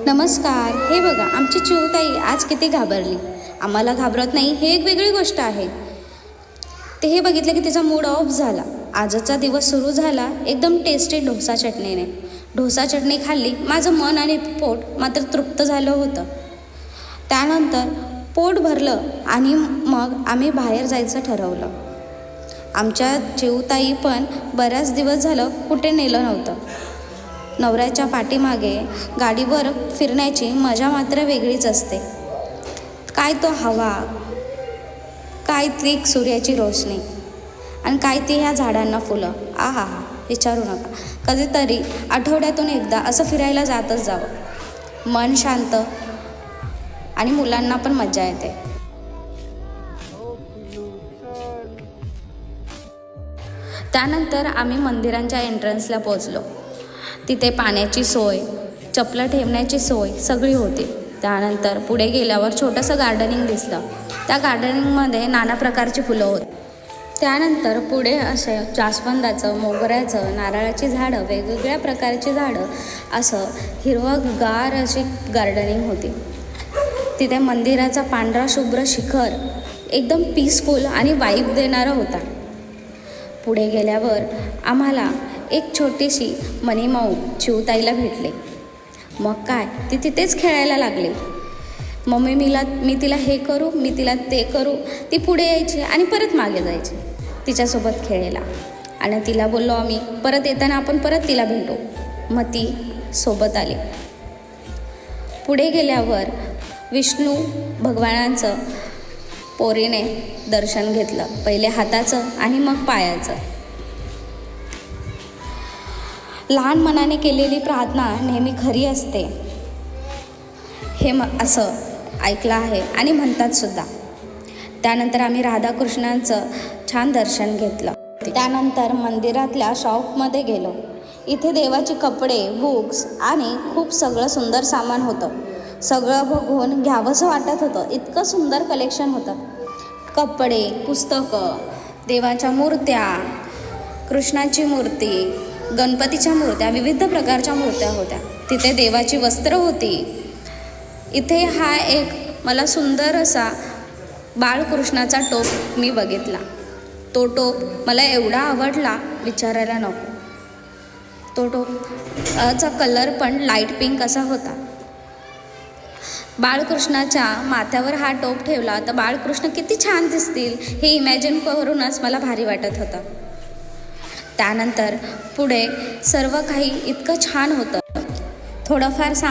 नमस्कार. हे बघा, आमची चिऊताई आज किती घाबरली. आम्हाला घाबरत नाही हे एक वेगळी गोष्ट आहे. ते हे बघितलं की तिचा मूड ऑफ झाला. आजचा दिवस सुरू झाला एकदम टेस्टी डोसा चटणीने. डोसा चटणी खाल्ली, माझं मन आणि पोट मात्र तृप्त झालं होतं. त्यानंतर पोट भरलं आणि मग आम्ही बाहेर जायचं ठरवलं. आमच्या चिऊताई पण बऱ्याच दिवस झालं कुठे नेलं नव्हतं. नवऱ्याच्या पाठीमागे गाडीवर फिरण्याची मजा मात्र वेगळीच असते. काय तो हवा, काय ती सूर्याची रोशनी आणि काय ती ह्या झाडांना फुलं. आहा हा, विचारू नका. कधीतरी आठवड्यातून एकदा असं फिरायला जातच जावं. मन शांत आणि मुलांना पण मजा येते. त्यानंतर आम्ही मंदिरांच्या एंट्रन्सला पोहोचलो. तिथे पाण्याची सोय, चपलं ठेवण्याची सोय सगळी होती. त्यानंतर पुढे गेल्यावर छोटंसं गार्डनिंग दिसलं. त्या गार्डनिंगमध्ये नाना प्रकारची फुलं होती. त्यानंतर पुढे असे जास्वंदाचं, मोगऱ्याचं, नारळाची झाडं, वेगवेगळ्या प्रकारची झाडं, असं हिरवंगार अशी गार्डनिंग होती. तिथे मंदिराचा पांढरा शुभ्र शिखर एकदम पीसफुल आणि वाईब देणारा होता. पुढे गेल्यावर आम्हाला एक छोटीशी मनीमाऊ चिऊताईला भेटले. मग काय, ती तिथेच खेळायला लागली. मम्मी मी तिला हे करू, मी तिला ते करू. ती पुढे यायची आणि परत मागे जायची तिच्यासोबत खेळायला. आणि तिला बोललो आम्ही, परत येताना आपण परत तिला भेटू. मग ती सोबत आली. पुढे गेल्यावर विष्णू भगवानांचं पोरीने दर्शन घेतलं. पहिले हाताचं आणि मग पायाचं. लहान मनाने केलेली प्रार्थना नेहमी खरी असते, हे असं ऐकलं आहे आणि म्हणतात सुद्धा. त्यानंतर आम्ही राधाकृष्णांचं छान दर्शन घेतलं. त्यानंतर मंदिरातल्या शॉपमध्ये गेलो. इथे देवाचे कपडे, बुक्स आणि खूप सगळं सुंदर सामान होतं. सगळं बघून घ्यावंसं वाटत होतं. इतकं सुंदर कलेक्शन होतं. कपडे, पुस्तकं, देवाच्या मूर्त्या, कृष्णाची मूर्ती, गणपतीच्या मूर्त्या, विविध प्रकारच्या मूर्त्या होत्या. तिथे देवाची वस्त्र होती. इथे हा एक मला सुंदर असा बाळकृष्णाचा टोप मी बघितला. तो टोप मला एवढा आवडला, विचारायला नको. तो टोपचा कलर पण लाईट पिंक असा होता. बाळकृष्णाच्या माथ्यावर हा टोप ठेवला तर बाळकृष्ण किती छान दिसतील हे इमॅजिन करूनच मला भारी वाटत होतं. त्यानंतर पुढे सर्व काही इतकं छान होतं. थोडंफार